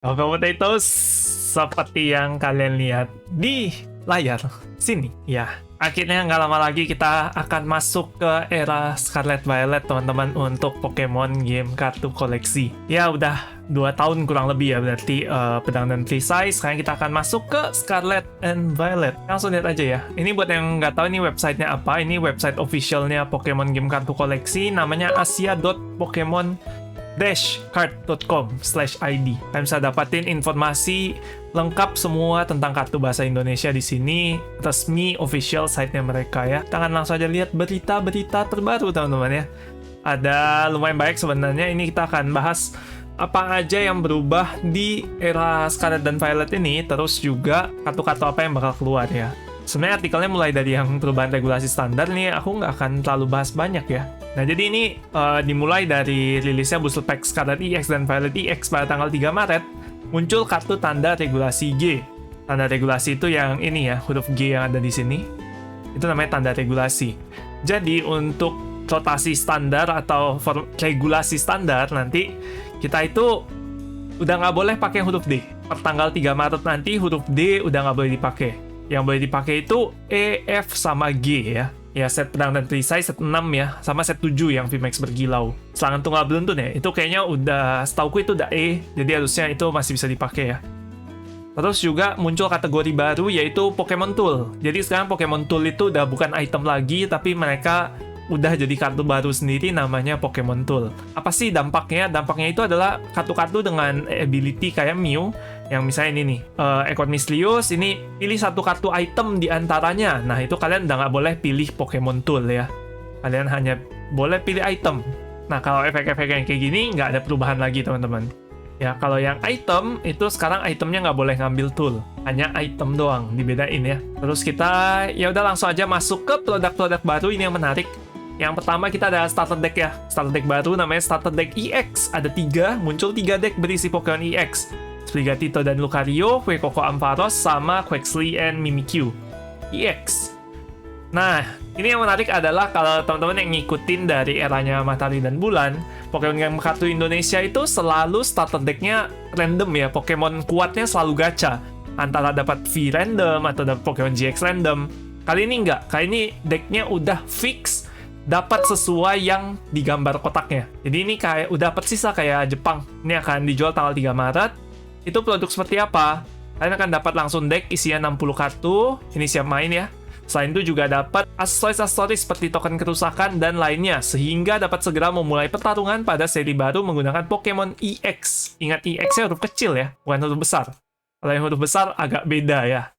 Oke, Potatoes, seperti yang kalian lihat di layar sini, ya. Akhirnya nggak lama lagi kita akan masuk ke era Scarlet Violet, teman-teman, untuk Pokemon game kartu koleksi. Ya, udah 2 tahun kurang lebih ya, berarti Pedang dan Perisai. Sekarang kita akan masuk ke Scarlet and Violet. Langsung lihat aja ya. Ini buat yang nggak tahu ini websitenya apa. Ini website officialnya Pokemon game kartu koleksi. Namanya asia.pokemon-card.com/id. Kalian bisa dapatin informasi lengkap semua tentang kartu bahasa Indonesia di sini, resmi official site-nya mereka ya. Kita akan langsung aja lihat berita-berita terbaru, teman-teman ya. Ada lumayan baik sebenarnya. Ini kita akan bahas apa aja yang berubah di era Scarlet dan Violet ini, terus juga kartu-kartu apa yang bakal keluar ya. Sebenarnya artikelnya mulai dari yang perubahan regulasi standar nih, aku nggak akan terlalu bahas banyak ya. Nah, jadi ini dimulai dari rilisnya Booster Pack Scarlet EX dan Violet EX pada tanggal 3 Maret, muncul kartu tanda regulasi G. Tanda regulasi itu yang ini ya, huruf G yang ada di sini. Itu namanya tanda regulasi. Jadi, untuk rotasi standar atau regulasi standar, nanti kita itu udah nggak boleh pakai huruf D. Per tanggal 3 Maret nanti, huruf D udah nggak boleh dipakai. Yang boleh dipakai itu E, F, sama G ya. Ya, set pedang dan perisai, set 6 ya, sama set 7 yang VMAX berkilau. Serangan tunggal beruntun ya, itu kayaknya udah, setauku itu udah E, jadi harusnya itu masih bisa dipakai ya. Terus juga muncul kategori baru yaitu Pokemon Tool. Jadi sekarang Pokemon Tool itu udah bukan item lagi, tapi mereka udah jadi kartu baru sendiri namanya Pokemon Tool. Apa sih dampaknya? Dampaknya itu adalah kartu-kartu dengan ability kayak Mew, yang misalnya ini nih, Ekor Mislius, ini pilih satu kartu item di antaranya. Nah, itu kalian udah nggak boleh pilih Pokemon Tool ya. Kalian hanya boleh pilih item. Nah, kalau efek-efek yang kayak gini, nggak ada perubahan lagi, teman-teman. Ya, kalau yang item, itu sekarang itemnya nggak boleh ngambil tool. Hanya item doang, dibedain ya. Terus kita, ya udah langsung aja masuk ke produk-produk baru ini yang menarik. Yang pertama kita ada starter deck ya. Starter deck baru namanya starter deck EX. Ada 3, muncul 3 deck berisi Pokemon EX. Sprigatito dan Lucario, Fuecoco Ampharos, sama Quaxly and Mimikyu. EX. Nah, ini yang menarik adalah kalau teman-teman yang ngikutin dari eranya Matahari dan Bulan, Pokemon game kartu Indonesia itu selalu starter decknya random ya. Pokemon kuatnya selalu gacha. Antara dapat V random atau dapat Pokemon GX random. Kali ini enggak. Kali ini decknya udah fix dapat sesuai yang digambar kotaknya. Jadi ini kayak udah persis lah kayak Jepang. Ini akan dijual tanggal 3 Maret. Itu produk seperti apa? Kalian akan dapat langsung deck isinya 60 kartu. Ini siap main ya. Selain itu juga dapat aksesoris seperti token kerusakan dan lainnya, sehingga dapat segera memulai pertarungan pada seri baru menggunakan Pokemon EX. Ingat EX-nya huruf kecil ya, bukan huruf besar. Kalau yang huruf besar agak beda ya.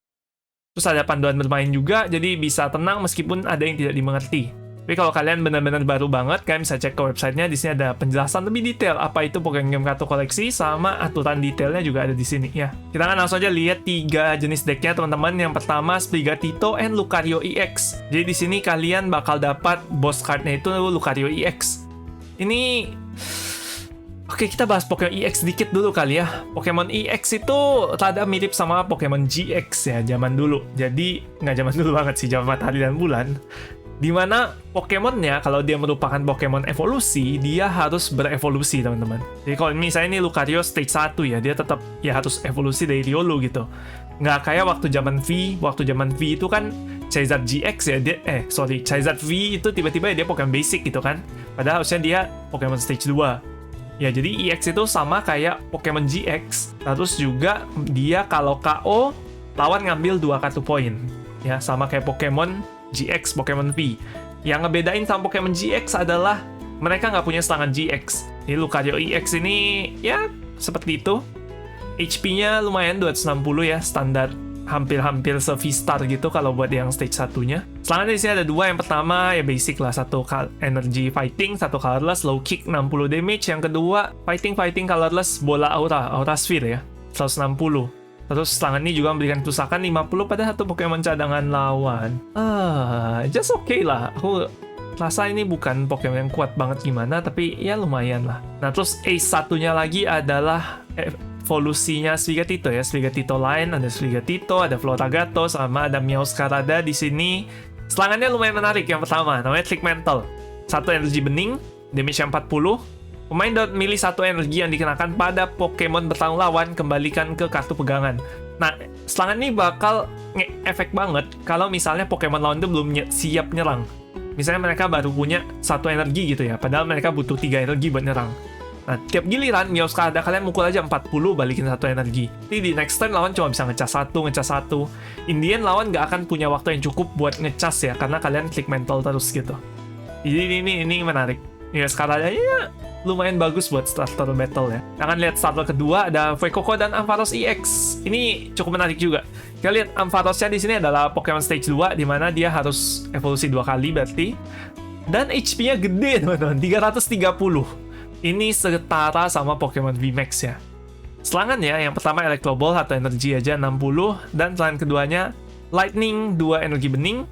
Terus ada panduan bermain juga, jadi bisa tenang meskipun ada yang tidak dimengerti. Tapi kalau kalian benar-benar baru banget, kalian bisa cek ke websitenya. Di sini ada penjelasan lebih detail apa itu Pokemon game kartu koleksi, sama aturan detailnya juga ada di sini ya. Kita akan langsung aja lihat 3 jenis decknya, teman-teman. Yang pertama Sprigatito and Lucario EX. Jadi di sini kalian bakal dapat boss cardnya itu Lucario EX. Ini oke, kita bahas Pokemon EX sedikit dulu kali ya. Pokemon EX itu rada mirip sama Pokemon GX ya, zaman dulu. Jadi, nggak zaman dulu banget sih, zaman Matahari dan Bulan. Dimana Pokemonnya, kalau dia merupakan Pokemon evolusi, dia harus berevolusi, teman-teman. Jadi kalau misalnya ini Lucario stage 1 ya, dia tetap ya harus evolusi dari Riolu gitu. Nggak kayak waktu zaman V itu kan Charizard GX ya, Charizard V itu tiba-tiba dia Pokemon basic gitu kan. Padahal harusnya dia Pokemon stage 2. Ya, jadi EX itu sama kayak Pokemon GX. Terus juga dia kalau KO, lawan ngambil 2 kartu poin. Ya, sama kayak Pokemon GX, Pokemon V. Yang ngebedain sama Pokemon GX adalah mereka nggak punya serangan GX. Jadi Lucario EX ini ya seperti itu. HP-nya lumayan 260 ya, standar hampir-hampir se-V-Star gitu kalau buat yang stage 1-nya. Selanjutnya di sini ada 2. Yang pertama ya basic lah, 1 energy fighting, 1 colorless, low kick 60 damage. Yang kedua fighting colorless, bola aura sphere ya, 160. Terus serangan ini juga memberikan kerusakan 50 pada satu Pokemon cadangan lawan. Just okay lah. Aku rasa ini bukan Pokemon yang kuat banget gimana, tapi ya lumayan lah. Nah, terus ace satunya lagi adalah evolusinya Sprigatito ya. Sprigatito Line, ada Sprigatito, ada Floragato, sama ada Meowscarada di sini. Serangannya lumayan menarik. Yang pertama, namanya Trick Mental. 1 energi bening, damage 40. Pemain dapat milih satu energi yang dikenakan pada Pokemon bertarung lawan, kembalikan ke kartu pegangan. Nah, serangan ini bakal efek banget kalau misalnya Pokemon lawan itu belum siap nyerang. Misalnya mereka baru punya satu energi gitu ya, padahal mereka butuh 3 energi buat nyerang. Nah, tiap giliran Meowscarada kalian mukul aja 40, balikin satu energi. Jadi di next turn lawan cuma bisa ngecas satu. Indian lawan nggak akan punya waktu yang cukup buat ngecas ya, karena kalian klik mental terus gitu. Jadi ini menarik. Meowscarada ya lumayan bagus buat starter battle ya. Akan lihat starter kedua ada Fuecoco dan Ampharos EX. Ini cukup menarik juga. Kita lihat Ampharosnya di sini adalah Pokemon Stage 2, di mana dia harus evolusi 2 kali berarti. Dan HP-nya gede teman-teman, 330. Ini setara sama Pokemon VMAX ya. Serangannya yang pertama Electro Ball atau energi aja 60, dan serangan keduanya Lightning 2 energi bening,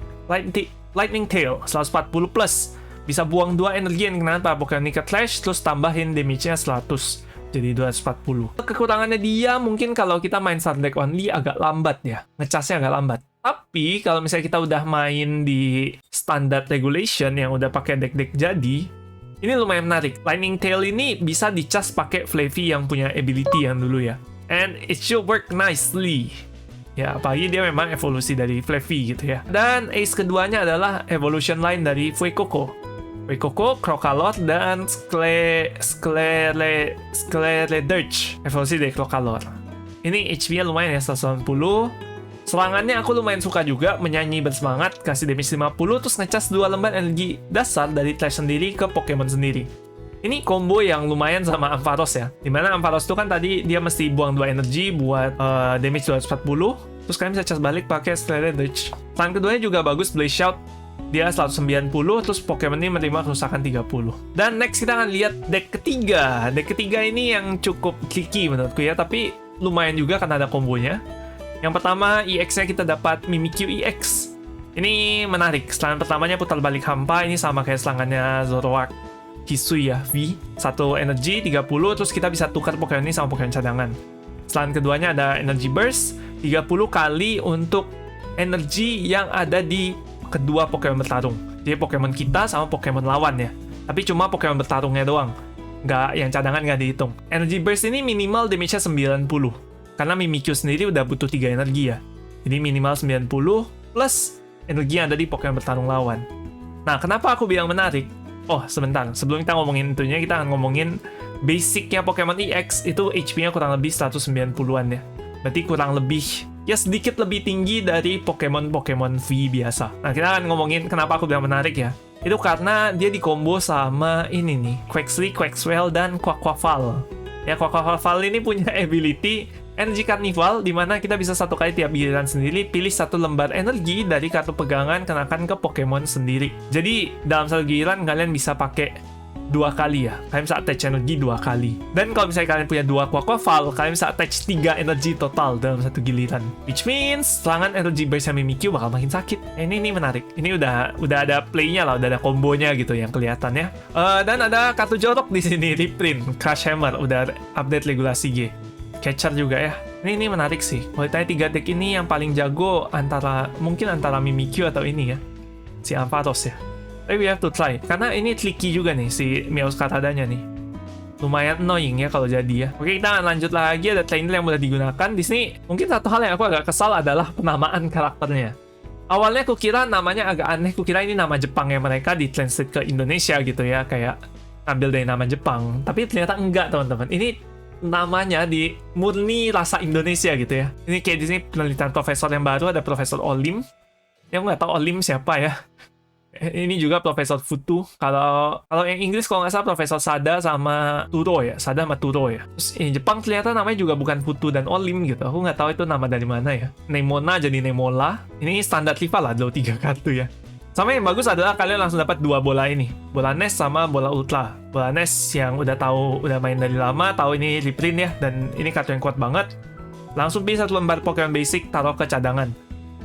Lightning Tail 140 plus. Bisa buang 2 energi yang dikenakan pada Pokemon Nickit Clash, terus tambahin damage-nya 100. Jadi 240. Kekurangannya dia mungkin kalau kita main start deck only agak lambat ya. Ngecasnya agak lambat. Tapi kalau misalnya kita udah main di standard regulation yang udah pakai deck-deck jadi, ini lumayan menarik. Lightning Tail ini bisa dicas pakai Flavi yang punya ability yang dulu ya. And it should work nicely. Ya, apalagi dia memang evolusi dari Flavi gitu ya. Dan ace keduanya adalah evolution line dari Fuecoco, Crocalor, dan Skeledirge. Evolusi dari Crocalor. Ini HP-nya lumayan ya, 190. Serangannya aku lumayan suka juga, menyanyi bersemangat, kasih damage 50, terus ngecas 2 lembar energi dasar dari Clash sendiri ke Pokemon sendiri. Ini combo yang lumayan sama Ampharos ya, dimana Ampharos itu kan tadi dia mesti buang 2 energi buat damage 240, terus kalian bisa cas balik pakai Skeledirge. Serangan keduanya juga bagus, Blaze Shout, dia 190, terus Pokemon ini menerima kerusakan 30. Dan next kita akan lihat deck ketiga. Deck ketiga ini yang cukup tricky menurutku ya, tapi lumayan juga karena ada kombonya. Yang pertama, EX-nya kita dapat Mimikyu EX. Ini menarik. Serangan pertamanya putar balik hampa. Ini sama kayak serangannya Zoroark Hisui ya, V. 1 energi, 30. Terus kita bisa tukar Pokemon ini sama Pokemon cadangan. Serangan keduanya ada Energy Burst. 30 kali untuk energi yang ada di kedua Pokemon bertarung. Jadi Pokemon kita sama Pokemon lawan ya. Tapi cuma Pokemon bertarungnya doang. Nggak, yang cadangan nggak dihitung. Energy Burst ini minimal damage-nya 90. Karena Mimikyu sendiri udah butuh 3 energi ya. Jadi minimal 90 plus energi yang ada di Pokemon bertarung lawan. Nah, kenapa aku bilang menarik? Oh, sebentar. Sebelum kita ngomongin itunya, kita akan ngomongin basicnya Pokemon EX itu HP-nya kurang lebih 190-an ya. Berarti kurang lebih, ya sedikit lebih tinggi dari Pokemon V biasa. Nah, kita akan ngomongin kenapa aku bilang menarik ya. Itu karena dia dikombo sama ini nih, Quaxly, Quaxwell, dan Quaquaval. Ya, Quaquaval ini punya ability Energy Carnival, di mana kita bisa satu kali tiap giliran sendiri pilih 1 lembar energi dari kartu pegangan kenakan ke Pokemon sendiri. Jadi dalam satu giliran kalian bisa pakai 2 kali ya. Kalian bisa attach energi 2 kali. Dan kalau misalnya kalian punya 2 Quaquaval, kalian bisa attach 3 energi total dalam satu giliran. Which means serangan energi burst Mimikyu bakal makin sakit. Ini menarik. Ini udah ada playnya lah, udah ada kombonya gitu yang kelihatan ya. Dan ada kartu jorok di sini, reprint Crush Hammer, udah update regulasi G. Catcher juga ya. Ini menarik sih. Kalau ditanya 3 deck ini yang paling jago mungkin antara Mimikyu atau ini ya, si Ampharos ya. Tapi we have to try. Karena ini tricky juga nih si Meowscaradanya nih. Lumayan annoying ya kalau jadi ya. Oke, kita akan lanjut lagi. Ada trainer yang mudah digunakan. Di sini mungkin satu hal yang aku agak kesal adalah penamaan karakternya. Awalnya aku kira namanya agak aneh. Aku kira ini nama Jepang yang mereka ditranslate ke Indonesia gitu ya. Kayak ambil dari nama Jepang. Tapi ternyata enggak teman-teman. Ini namanya di murni rasa Indonesia gitu ya. Ini kayak di sini penelitian profesor yang baru, ada Profesor Olim. Yang nggak tahu Olim siapa ya. Ini juga Profesor Futu. Kalau yang Inggris kalau nggak salah Profesor Sada sama Turo ya. Sada sama Turo ya. Terus ini Jepang ternyata namanya juga bukan Futu dan Olim gitu. Aku nggak tahu itu nama dari mana ya. Nemona jadi Nemola. Ini standar rival lah, 3 kartu ya. Sama yang bagus adalah kalian langsung dapat 2 bola ini. Bola NES sama bola Ultra. Bola NES yang udah main dari lama, tahu ini reprint ya, dan ini kartu yang kuat banget. Langsung pilih 1 lembar Pokemon Basic, taruh ke cadangan.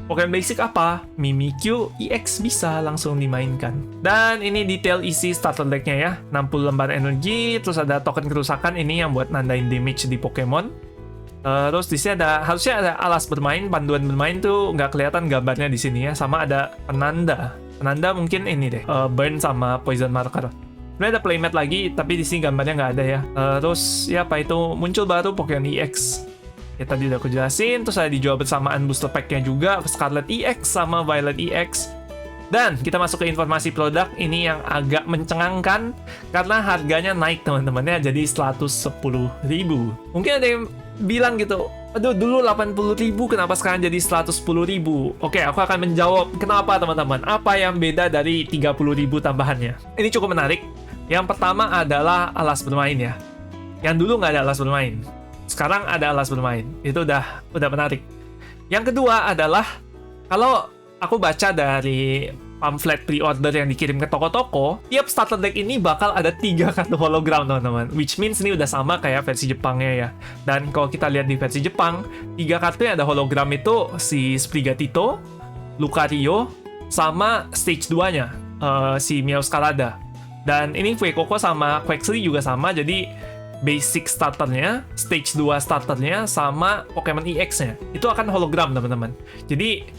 Pokemon Basic apa? Mimikyu EX bisa langsung dimainkan. Dan ini detail isi starter deck-nya ya. 60 lembar energi, terus ada token kerusakan ini yang buat nandain damage di Pokemon. Terus di sini harusnya ada alas bermain, panduan bermain tuh nggak kelihatan gambarnya di sini ya. Sama ada penanda mungkin ini deh, burn sama poison marker. Sebenarnya ada playmat lagi, tapi di sini gambarnya nggak ada ya. Terus ya apa itu muncul baru Pokemon EX. Ya tadi udah aku jelasin. Terus ada dijual bersamaan booster pack-nya juga, Scarlet EX sama Violet EX. Dan kita masuk ke informasi produk ini yang agak mencengangkan karena harganya naik teman-teman ya, jadi 110.000. Mungkin ada yang bilang gitu, aduh dulu 80.000 kenapa sekarang jadi 110.000? Oke, aku akan menjawab kenapa teman-teman. Apa yang beda dari 30.000 tambahannya? Ini cukup menarik. Yang pertama adalah alas bermain ya. Yang dulu nggak ada alas bermain. Sekarang ada alas bermain. Itu udah menarik. Yang kedua adalah kalau aku baca dari pamflet pre-order yang dikirim ke toko-toko, tiap starter deck ini bakal ada 3 kartu hologram teman-teman. Which means ini udah sama kayak versi Jepangnya ya. Dan kalau kita lihat di versi Jepang, 3 kartu yang ada hologram itu si Sprigatito, Lucario, sama stage 2-nya, si Meowscarada. Dan ini Fuecoco sama Quaxley juga sama, jadi basic starternya, stage 2 starternya, sama Pokemon EX-nya. Itu akan hologram teman-teman. Jadi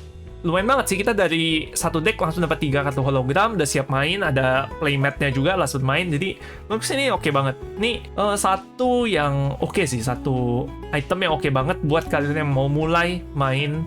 lumayan banget sih, kita dari satu deck langsung dapat 3 kartu hologram, udah siap main, ada playmatnya juga langsung main, jadi menurut ini oke banget. Ini satu yang oke sih, satu item yang oke banget buat kalian yang mau mulai main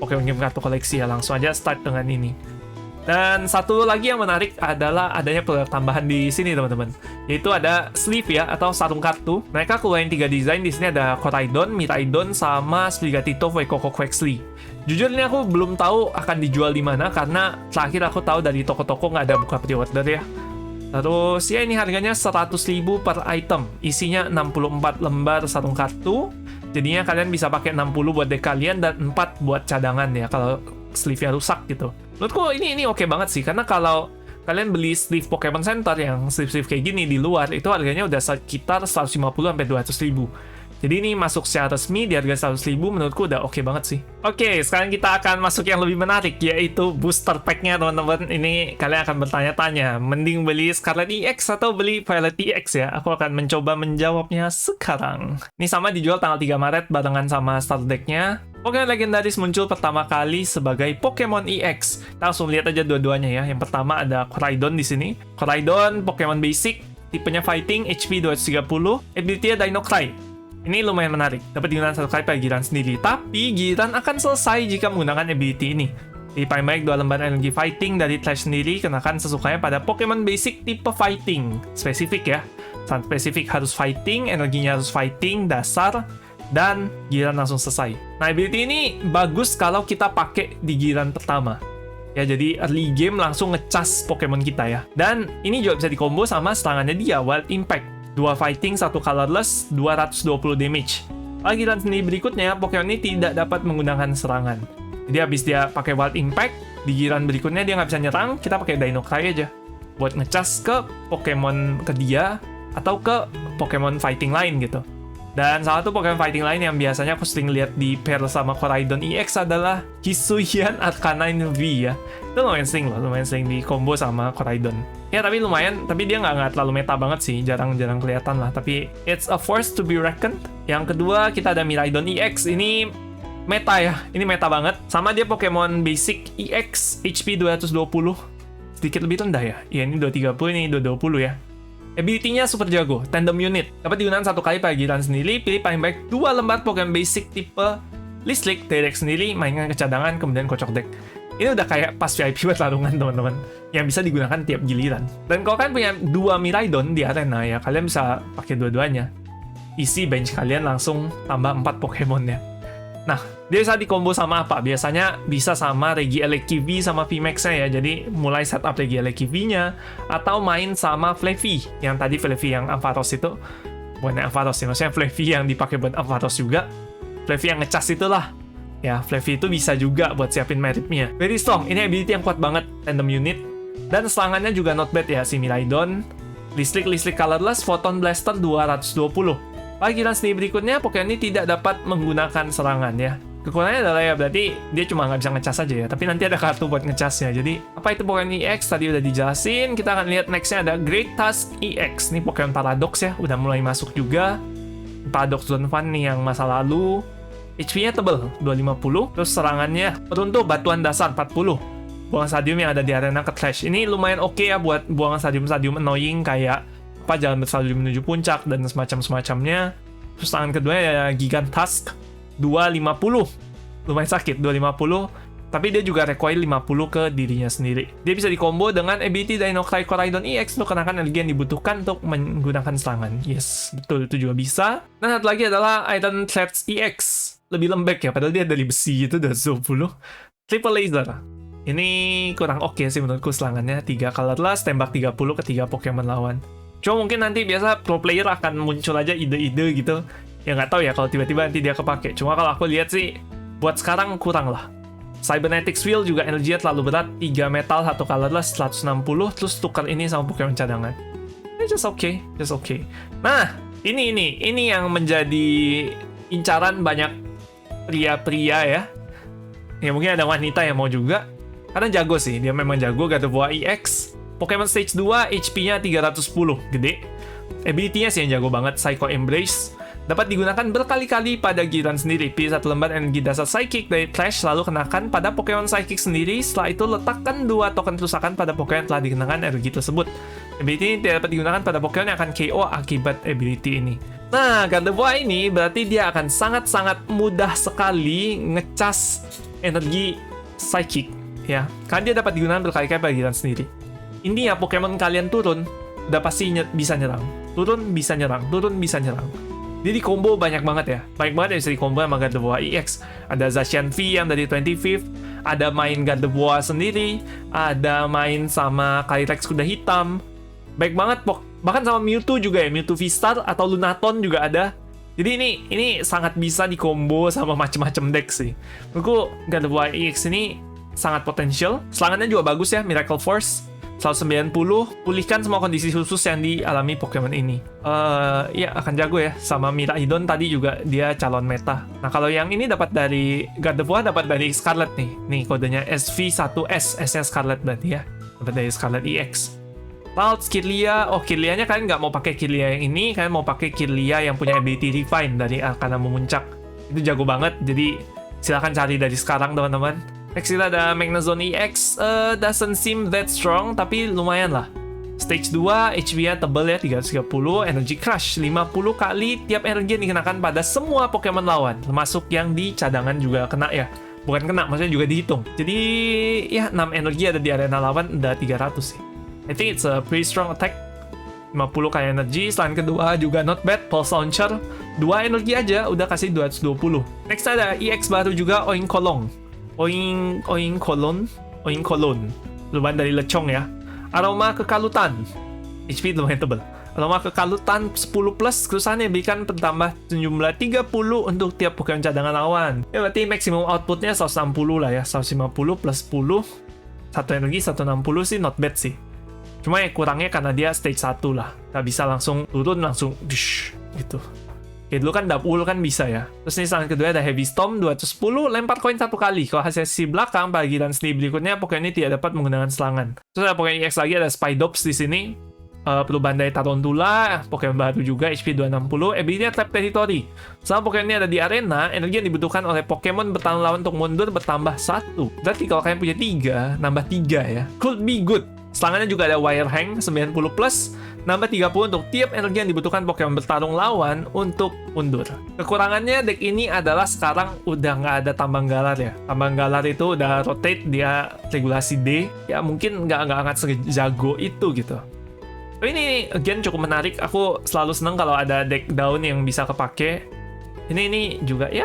Pokemon game kartu koleksi ya, langsung aja start dengan ini. Dan satu lagi yang menarik adalah adanya produk tambahan di sini teman-teman, yaitu ada sleeve ya, atau sarung kartu. Mereka keluarin 3 desain, di sini ada Koraidon, Miraidon, sama Sprigatito, Fuecoco, Quaxley. Jujur ini aku belum tahu akan dijual di mana karena terakhir aku tahu dari toko-toko nggak ada buka pre-order ya. Terus ya ini harganya 100.000 per item, isinya 64 lembar sarung kartu. Jadinya kalian bisa pakai 60 buat deck kalian dan 4 buat cadangan ya kalau sleeve-nya rusak gitu. Menurutku ini oke banget sih, karena kalau kalian beli sleeve Pokemon Center yang sleeve-sleeve kayak gini di luar, itu harganya udah sekitar 150-200.000. Jadi ini masuk secara resmi di harga 100.000, menurutku udah oke banget sih. Oke, sekarang kita akan masuk yang lebih menarik, yaitu booster pack-nya teman-teman. Ini kalian akan bertanya-tanya, mending beli Scarlet EX atau beli Violet EX ya? Aku akan mencoba menjawabnya sekarang. Ini sama dijual tanggal 3 Maret barengan sama starter deck-nya. Pokemon legendaris muncul pertama kali sebagai Pokemon EX. Kita langsung lihat aja dua-duanya ya. Yang pertama ada Koraidon di sini. Koraidon Pokemon basic, tipenya fighting, HP 230, ability-nya Dino Cry. Ini lumayan menarik, dapat digunakan satu kali pada giliran sendiri. Tapi giliran akan selesai jika menggunakan ability ini. Di paling baik 2 lembar energi fighting dari Trash sendiri, kenakan sesukanya pada Pokemon basic tipe fighting. Spesifik ya. Sangat spesifik, harus fighting, energinya harus fighting, dasar, dan giliran langsung selesai. Nah, ability ini bagus kalau kita pakai di giliran pertama. Ya, jadi early game langsung ngecas Pokemon kita ya. Dan ini juga bisa dikombo sama serangannya dia, Wild Impact. 2 fighting, 1 colorless, 220 damage. Pada giliran sendiri berikutnya, Pokemon ini tidak dapat menggunakan serangan. Jadi habis dia pakai Wild Impact, di giliran berikutnya dia nggak bisa nyerang, kita pakai Dino Cry aja. Buat ngecas ke Pokemon ke dia, atau ke Pokemon fighting lain gitu. Dan salah satu Pokemon fighting lain yang biasanya aku sering lihat di pair sama Koraidon EX adalah Hisuian Arcanine V ya. Itu lumayan sering di combo sama Koraidon. Ya tapi lumayan, tapi dia nggak terlalu meta banget sih, jarang-jarang kelihatan lah. Tapi it's a force to be reckoned. Yang kedua kita ada Miraidon EX, ini meta ya, ini meta banget. Sama dia Pokemon basic EX, HP 220, sedikit lebih rendah ya. Ya ini 230, ini 220 ya. Ability-nya super jago, tandem unit. Dapat digunakan satu kali pada giliran sendiri, pilih paling baik 2 lembar Pokemon basic tipe Listlik dari deck sendiri, mainkan ke cadangan, kemudian kocok deck. Ini udah kayak pas VIP buat larungan teman-teman, yang bisa digunakan tiap giliran. Dan kalau kalian punya 2 Miraidon di arena ya, kalian bisa pakai dua-duanya. Isi bench kalian langsung tambah 4 Pokemon ya. Nah, dia bisa dikombo sama apa? Biasanya bisa sama Regieleki V sama VMAX-nya ya. Jadi mulai setup Regieleki V-nya, atau main sama Flaffy. Yang tadi Flaffy yang Ampharos itu, bukan yang Ampharos ya, maksudnya Flaffy yang dipakai buat Ampharos juga. Flaffy yang ngecas itulah. Ya, Flaffy itu bisa juga buat siapin meritnya. Very strong, ini ability yang kuat banget, tandem unit. Dan serangannya juga not bad ya, si Miraidon. Listlik colorless, Photon Blaster 220. Pada giliran sendiri berikutnya, Pokemon ini tidak dapat menggunakan serangan ya. Kekurangannya adalah ya berarti dia cuma nggak bisa ngecas aja ya, tapi nanti ada kartu buat ngecasnya. Jadi apa itu Pokemon EX tadi udah dijelasin. Kita akan lihat nextnya ada Great Tusk EX. Ini Pokemon Paradox ya, udah mulai masuk juga. Paradox Donphan nih yang masa lalu. HP-nya tebel 250, terus serangannya peruntuk batuan dasar 40. buang stadium yang ada di arena ke trash. Ini lumayan oke ya buat buang stadium-stadium annoying kayak apa jalan bersalju menuju puncak dan semacamnya. Terus tangan kedua ya Gigantusk 250. Lumayan sakit 250. Tapi dia juga recoil 50 ke dirinya sendiri. Dia bisa dikombo dengan ability Dinocrite Coraidon EX untuk kenakan energi yang dibutuhkan untuk menggunakan serangan. Yes, betul, itu juga bisa. Dan satu lagi adalah Iron Threats EX. Lebih lembek ya, padahal dia dari besi itu udah 20. Triple Laser. Ini kurang oke sih menurutku serangannya. 3 colorless, tembak 30 ke 3 Pokemon lawan. Cuma mungkin nanti biasa pro player akan muncul aja ide-ide gitu. Ya nggak tahu ya kalau tiba-tiba nanti dia kepake. Cuma kalau aku lihat sih, buat sekarang kurang lah. Cybernetics Wheel juga energinya terlalu berat, 3 metal, 1 colorless, 160, terus tukar ini sama Pokemon cadangan. Just okay. Nah, ini yang menjadi incaran banyak pria-pria ya. Ya mungkin ada wanita yang mau juga. Karena jago sih, dia memang jago. Gardevoir EX, Pokemon Stage 2, HP-nya 310, gede. Ability-nya sih yang jago banget, Psycho Embrace. Dapat digunakan berkali-kali pada giliran sendiri. Pilih 1 lembar energi dasar Psychic dari Trash, lalu kenakan pada Pokemon Psychic sendiri. Setelah itu, letakkan 2 token kerusakan pada Pokemon yang telah dikenakan energi tersebut. Ability ini tidak dapat digunakan pada Pokemon yang akan KO akibat ability ini. Nah, Gardevoir ini berarti dia akan sangat-sangat mudah sekali ngecas energi Psychic. Ya, karena dia dapat digunakan berkali-kali pada giliran sendiri. Ini ya, Pokemon kalian turun, udah pasti bisa nyerang. Turun, bisa nyerang. Jadi combo banyak banget ya. Banyak banget yang bisa di-combo sama Gardevoir EX. Ada Zacian V yang dari 25th. Ada main Gardevoir sendiri. Ada main sama Calyrex kuda hitam. Baik banget. Bahkan sama Mewtwo juga ya. Mewtwo V-Star atau Lunaton juga ada. Jadi ini sangat bisa di-combo sama macem-macem deck sih. Menurutku Gardevoir EX ini sangat potensial. Serangannya juga bagus ya. Miracle Force 190, pulihkan semua kondisi khusus yang dialami Pokemon ini. Ya akan jago ya. Sama Miraidon tadi juga dia calon meta. Nah kalau yang ini dapat dari Gardevoir, dapat dari Scarlet nih. Nih kodenya SV1S, S-nya Scarlet berarti ya. Dapat dari Scarlet EX. Laut Kirlia, Kirlia-nya kalian nggak mau pakai Kirlia yang ini, kalian mau pakai Kirlia yang punya ability Refine dari Arcana Memuncak. Itu jago banget, jadi silahkan cari dari sekarang teman-teman. Next kita ada Magnezone EX, doesn't seem that strong, tapi lumayan lah. Stage 2, HP-nya tebal ya, 330, Energy Crush, 50 kali tiap energi yang dikenakan pada semua Pokemon lawan, termasuk yang di cadangan juga kena ya. Bukan kena, maksudnya juga dihitung. Jadi, ya 6 energi ada di arena lawan, udah 300 sih. I think it's a pretty strong attack. 50 kali energi, selain kedua juga not bad, Pulse Launcher, 2 energi aja, udah kasih 220. Next ada EX baru juga, Oinkolong. Oinkolon, lumayan dari Lechong ya. Aroma Kekalutan, HP lumayan tebal. Aroma Kekalutan 10 plus, kerusakan yang diberikan bertambah jumlah 30 untuk tiap Pokemon cadangan lawan. Ya berarti maksimum outputnya 160 lah ya, 150 plus 10, 1 energi 160 sih not bad sih. Cuma ya kurangnya karena dia stage 1 lah, nggak bisa langsung turun langsung dush, gitu. Oke, dulu kan Dapul kan bisa ya. Terus ini serangan kedua ada Heavy Storm 210, lempar koin 1 kali. Kalau hasil sisi belakang, pada giliran seni berikutnya Pokemon ini tidak dapat menggunakan serangan. Terus ada Pokemon EX lagi, ada Spidops di sini. Perubahan dari Tarantula, Pokemon baru juga, HP 260, ability-nya Trap Territory. Selama Pokemon ini ada di arena, energi yang dibutuhkan oleh Pokemon bertahan lawan untuk mundur bertambah 1. Berarti kalau kalian punya 3, nambah 3 ya. Could be good. Serangannya juga ada Wire Hang 90 plus, nambah 30 untuk tiap energi yang dibutuhkan Pokemon bertarung lawan untuk mundur. Kekurangannya deck ini adalah sekarang udah nggak ada tambang galar ya. Tambang galar itu udah rotate, dia regulasi D. Ya mungkin nggak sejago itu gitu. Tapi ini again cukup menarik. Aku selalu seneng kalau ada deck down yang bisa kepake. Ini juga ya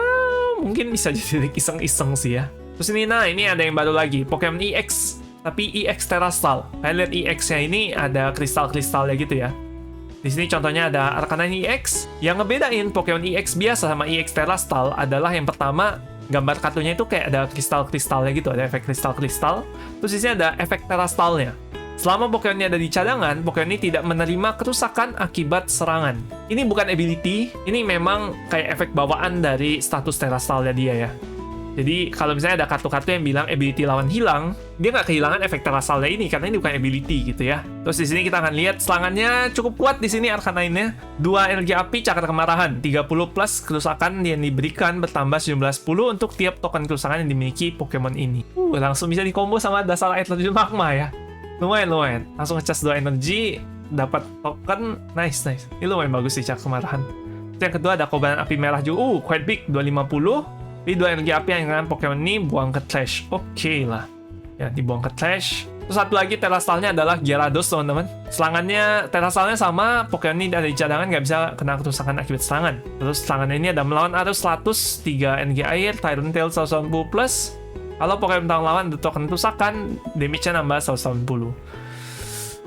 mungkin bisa jadi deck iseng-iseng sih ya. Terus ini ada yang baru lagi, Pokemon EX. Tapi EX Terastal. Kalian lihat EX-nya ini ada kristal-kristalnya gitu ya. Di sini contohnya ada Arcanine EX. Yang ngebedain Pokemon EX biasa sama EX Terastal adalah yang pertama, gambar kartunya itu kayak ada kristal-kristalnya gitu, ada efek kristal-kristal. Terus di sini ada efek Terastalnya. Selama Pokemon ini ada di cadangan, Pokemon ini tidak menerima kerusakan akibat serangan. Ini bukan ability, ini memang kayak efek bawaan dari status Terastalnya dia ya. Jadi kalau misalnya ada kartu-kartu yang bilang ability lawan hilang, dia nggak kehilangan efek terasalnya ini karena ini bukan ability gitu ya. Terus di sini kita akan lihat serangannya cukup kuat di sini Arcanine-nya. 2 energi api cakar kemarahan, 30 plus kerusakan yang diberikan bertambah sejumlah 10 untuk tiap token kerusakan yang dimiliki Pokemon ini. Langsung bisa dikombo sama dasar air terjun magma ya. Lumayan. Langsung ngecas 2 energi, dapat token, nice. Ini lumayan bagus sih cakar kemarahan. Yang kedua ada kobaran api merah juga, quite big, 250. Ini 2 energi api yang dengan Pokemon ini buang ke trash. Oke lah. Ya, dibuang ke trash. Terus satu lagi Terastalnya adalah Gyarados, teman-teman. Serangannya Terastalnya sama, Pokemon ini ada di cadangan, nggak bisa kena kerusakan akibat serangan. Terus serangannya ini ada melawan arus 100, 3 energi air, Tyrant Tail 180 plus. Kalau Pokemon tang lawan ada token kerusakan, damage-nya nambah 180.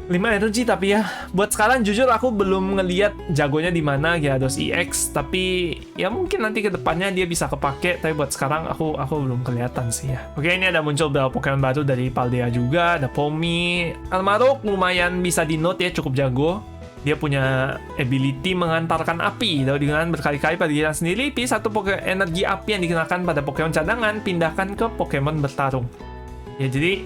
5 energi tapi ya, buat sekarang jujur aku belum ngeliat jagonya di mana Gyarados EX, tapi ya mungkin nanti ke depannya dia bisa kepake, tapi buat sekarang aku belum kelihatan sih ya. Oke, ini ada muncul beberapa Pokemon baru dari Paldea juga, ada Pomi. Almarok lumayan bisa di note ya, cukup jago. Dia punya ability mengantarkan api dengan berkali-kali pada dirinya sendiri. Pilih satu energi api yang dikenakan pada Pokemon cadangan, pindahkan ke Pokemon bertarung. Ya jadi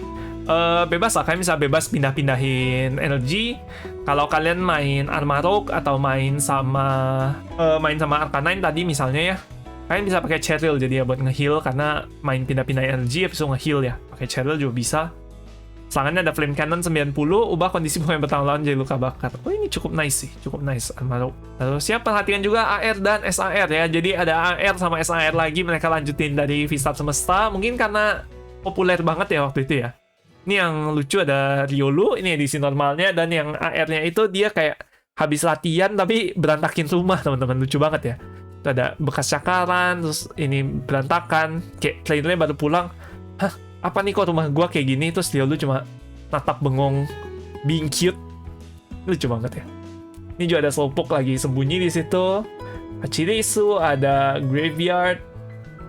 bebas lah, kalian bisa bebas pindah-pindahin energi. Kalau kalian main Armarok atau main sama Arcanine tadi misalnya ya, kalian bisa pakai Cheryl jadi ya buat nge-heal, karena main pindah-pindah energi habis itu nge-heal ya. Pakai Cheryl juga bisa. Serangannya ada Flame Cannon 90, ubah kondisi Pokemon bertanggung lawan jadi luka bakar. Oh, ini cukup nice sih, cukup nice Armarok. Lalu siap perhatikan juga AR dan SAR ya. Jadi ada AR sama SAR lagi, mereka lanjutin dari V-Star Semesta. Mungkin karena populer banget ya waktu itu ya. Ini yang lucu ada Riolu, ini edisi normalnya, dan yang AR-nya itu dia kayak habis latihan tapi berantakin rumah, teman-teman. Lucu banget ya. Itu ada bekas cakaran, terus ini berantakan, kayak trainernya baru pulang. Hah, apa nih kok rumah gua kayak gini? Terus Riolu cuma natap bengong, being cute. Lucu banget ya. Ini juga ada Slowpoke lagi sembunyi di situ. Pachirisu, ada Graveyard,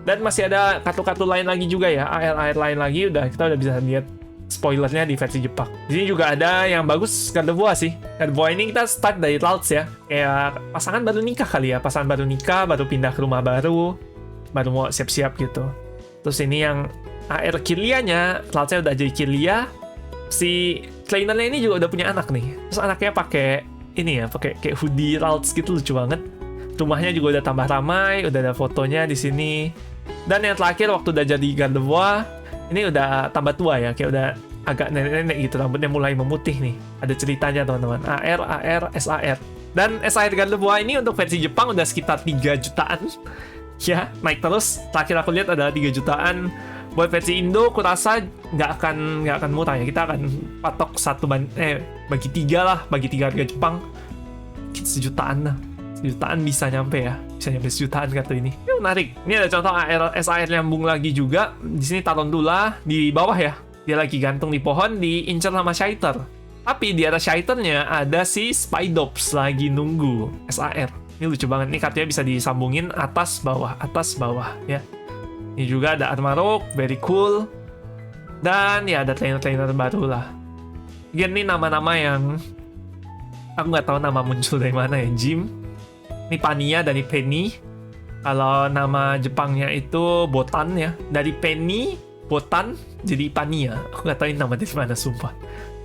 dan masih ada kartu-kartu lain lagi juga ya, AR lain lagi. Kita udah bisa lihat spoilernya di versi Jepang. Di sini juga ada yang bagus, Gardevoir sih. Gardevoir ini kita start dari Ralts ya. Kayak pasangan baru nikah kali ya. Pasangan baru nikah, baru pindah ke rumah baru mau siap-siap gitu. Terus ini yang AR Kirlia-nya, Ralts-nya udah jadi Kirlia. Si trainernya ini juga udah punya anak nih. Terus anaknya pakai ini ya, pakai kayak hoodie Ralts gitu, lucu banget. Rumahnya juga udah tambah ramai, udah ada fotonya di sini. Dan yang terakhir waktu udah jadi Gardevoir, ini udah tambah tua ya, kayak udah agak nenek-nenek gitu, rambutnya mulai memutih nih. Ada ceritanya teman-teman, AR, SAR. Dan SAR Gardevoir ini untuk versi Jepang udah sekitar 3 jutaan. Ya, naik terus. Terakhir aku lihat ada 3 jutaan. Buat versi Indo, aku rasa nggak akan murah ya. Kita akan patok bagi 3 lah, bagi 3 harga Jepang. Mungkin sejutaan lah. Sejutaan bisa nyampe ya. Bisa nyampe sejutaan kartu ini. Ini menarik. Ini ada contoh SAR nyambung lagi juga. Di sini Tarantula di bawah ya. Dia lagi gantung di pohon, diincar sama Shyter. Tapi di atas Shyternya ada si Spidops lagi nunggu SAR. Ini lucu banget. Ini kartunya bisa disambungin atas bawah ya. Ini juga ada Armarok, very cool. Dan ya ada trainer-trainer baru lah. Ini nama-nama yang aku nggak tahu nama muncul dari mana ya. Jim. Ini Pania dari Penny. Kalau nama Jepangnya itu Botan ya. Dari Penny, Botan, jadi Pania. Aku nggak tahu ini nama dari mana, sumpah.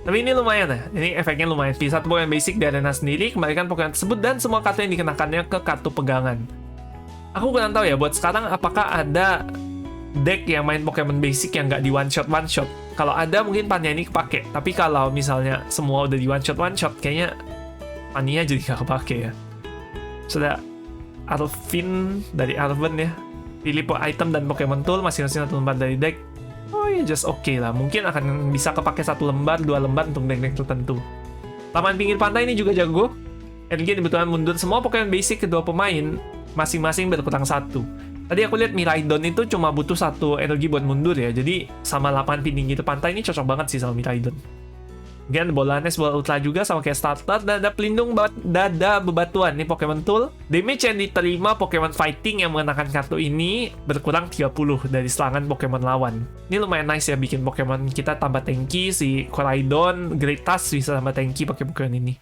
Tapi ini lumayan ya. Ini efeknya lumayan. Pilih satu Pokemon basic di arena sendiri, kembalikan Pokemon tersebut dan semua kartu yang dikenakannya ke kartu pegangan. Aku kurang tahu ya, buat sekarang apakah ada deck yang main Pokemon basic yang nggak di one shot. Kalau ada mungkin Pania ini kepake. Tapi kalau misalnya semua udah di one shot, kayaknya Pania jadi nggak kepake ya. Sudah Arvin dari Arven ya. Pilih item dan Pokemon Tool masing-masing 1 lembar dari deck. Oh ya, just oke lah. Mungkin akan bisa kepake 1 lembar, 2 lembar untuk deck-deck tertentu. Taman pinggir pantai ini juga jago. Energi dibutuhkan mundur semua Pokemon basic kedua pemain, masing-masing berkurang 1. Tadi aku lihat Miraidon itu cuma butuh 1 energi buat mundur ya. Jadi sama lapangan pinggir pantai ini cocok banget sih sama Miraidon. Kemudian Bolanes, bola ultra juga sama kayak starter. Dan ada pelindung dada bebatuan. Ini Pokemon Tool. Damage yang diterima Pokemon Fighting yang mengenakan kartu ini berkurang 30 dari serangan Pokemon lawan. Ini lumayan nice ya, bikin Pokemon kita tambah tanky. Si Koraidon, Great Tusk bisa tambah tanky pakai Pokemon ini.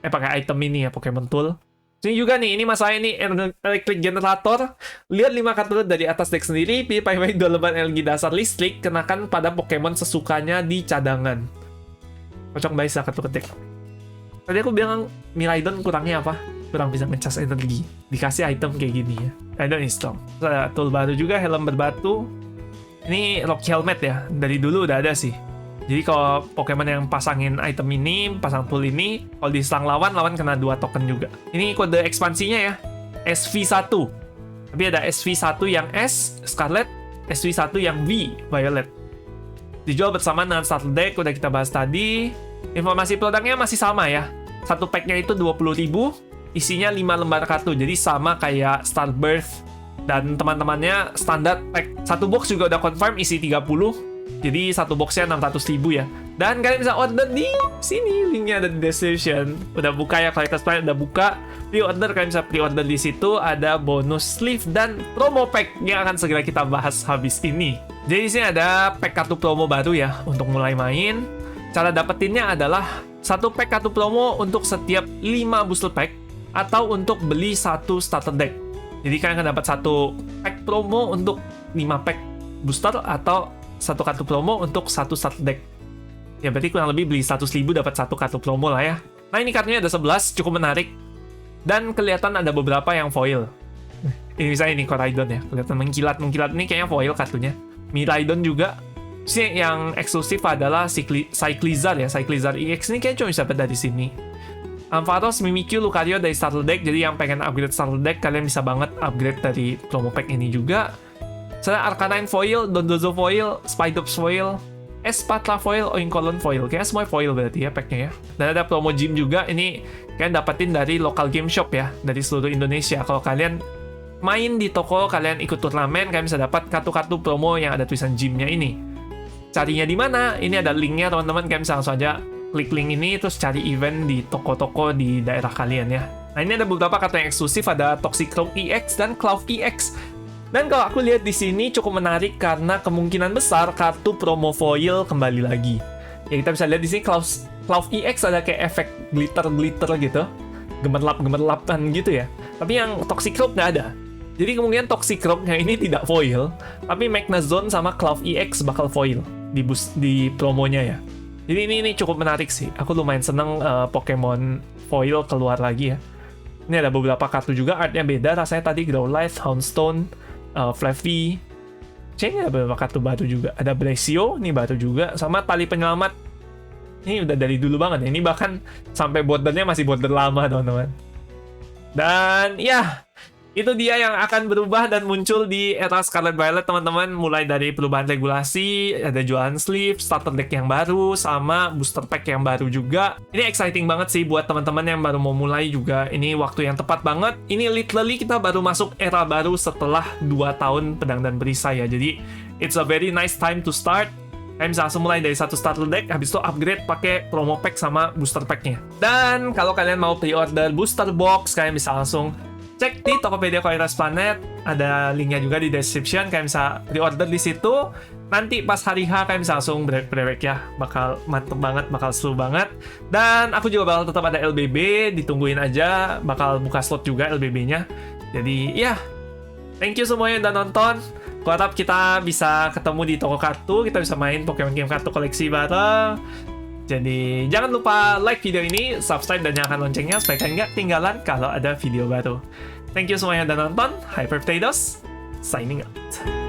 Pakai item ini ya, Pokemon Tool. Ini juga nih, ini masalahnya nih electric generator. Lihat 5 kartu dari atas deck sendiri, pilih baik-baik 2 lembar energi dasar listrik, kenakan pada Pokemon sesukanya di cadangan. Kocok baik saat kartu ketik. Tadi aku bilang Miraidon kurangnya apa? Kurang bisa ngecas energi. Dikasih item kayak gini ya. Item install. Ada tool baru juga, helm berbatu. Ini Rock Helmet ya, dari dulu udah ada sih. Jadi kalau Pokemon yang pasangin item ini, pasang tool ini, kalau diserang lawan, lawan kena 2 token juga. Ini kode ekspansinya ya, SV1. Tapi ada SV1 yang S, Scarlet, SV1 yang V, Violet. Dijual bersama dengan starter deck, udah kita bahas tadi. Informasi produknya masih sama ya. Satu packnya itu 20.000, isinya 5 lembar kartu, jadi sama kayak Starbirth. Dan teman-temannya standar pack. Satu box juga udah confirm isi 30. Jadi satu boxnya 600.000 ya. Dan kalian bisa order di sini, linknya ada di description. Udah buka ya, Collector's Planet udah buka. Pre-order, kalian bisa pre-order di situ. Ada bonus sleeve dan promo pack yang akan segera kita bahas habis ini. Jadi di sini ada pack kartu promo baru ya untuk mulai main. Cara dapetinnya adalah satu pack kartu promo untuk setiap 5 booster pack atau untuk beli satu starter deck. Jadi kalian akan dapat satu pack promo untuk 5 pack booster atau satu kartu promo untuk satu starter deck. Ya berarti kurang lebih beli 100.000 dapat satu kartu promo lah ya. Nah ini kartunya ada 11, cukup menarik. Dan kelihatan ada beberapa yang foil. Ini misalnya ini Koraidon ya, kelihatan mengkilat-mengkilat. Ini kayaknya foil kartunya. Miraidon juga. Sini yang eksklusif adalah Cyclizar ya, Cyclizar EX ini kayaknya cuma bisa dapat dari sini. Ampharos, Mimikyu, Lucario dari starter deck. Jadi yang pengen upgrade starter deck, kalian bisa banget upgrade dari promo pack ini juga. Misalnya Arcanine foil, Dondozo foil, Spidops foil, Espatra foil, Oinkolon foil. Kayaknya semua foil berarti ya packnya ya. Dan ada promo gym juga. Ini kalian dapetin dari local game shop ya, dari seluruh Indonesia. Kalau kalian main di toko, kalian ikut turnamen, kalian bisa dapat kartu-kartu promo yang ada tulisan gymnya ini. Carinya di mana? Ini ada linknya teman-teman. Kalian bisa langsung aja klik link ini, terus cari event di toko-toko di daerah kalian ya. Nah ini ada beberapa kartu yang eksklusif. Ada Toxicroak EX dan Cloud EX. Dan kalau aku lihat di sini cukup menarik karena kemungkinan besar kartu promo foil kembali lagi. Ya kita bisa lihat di sini Cloud EX ada kayak efek glitter gitu, gemerlap-gemerlapan gitu ya. Tapi yang Toxicroak nggak ada. Jadi kemungkinan Toxicroaknya ini tidak foil, tapi Magnezone sama Cloud EX bakal foil di promonya ya. Jadi ini cukup menarik sih. Aku lumayan seneng Pokemon foil keluar lagi ya. Ini ada beberapa kartu juga, artnya beda. Rasanya tadi Growlithe, Houndstone, Fluffy. Kayaknya ada beberapa kartu baru juga. Ada Brasio, ini baru juga. Sama Tali Penyelamat. Ini udah dari dulu banget. Ini bahkan sampai bordernya masih border lama, teman-teman. Dan ya, itu dia yang akan berubah dan muncul di era Scarlet Violet, teman-teman. Mulai dari perubahan regulasi, ada jualan sleeve, starter deck yang baru, sama booster pack yang baru juga. Ini exciting banget sih buat teman-teman yang baru mau mulai juga. Ini waktu yang tepat banget. Ini literally kita baru masuk era baru setelah 2 tahun Pedang dan Perisai ya. Jadi, it's a very nice time to start. Kalian bisa langsung mulai dari satu starter deck, habis itu upgrade pakai promo pack sama booster packnya. Dan kalau kalian mau pre-order booster box, kalian bisa langsung cek di Tokopedia Collector's Planet, ada linknya juga di description. Kalian bisa pre-order di situ. Nanti pas hari H kalian bisa langsung break ya, bakal mantep banget, bakal seru banget. Dan aku juga bakal tetap ada LBB, ditungguin aja, bakal buka slot juga LBB-nya. Jadi ya, thank you semuanya yang udah nonton. Aku harap kita bisa ketemu di toko kartu, kita bisa main Pokemon game kartu koleksi bareng. Jadi jangan lupa like video ini, subscribe dan nyalakan loncengnya supaya kalian nggak ketinggalan kalau ada video baru. Thank you semuanya yang udah nonton. Hyper Potatoes, signing out.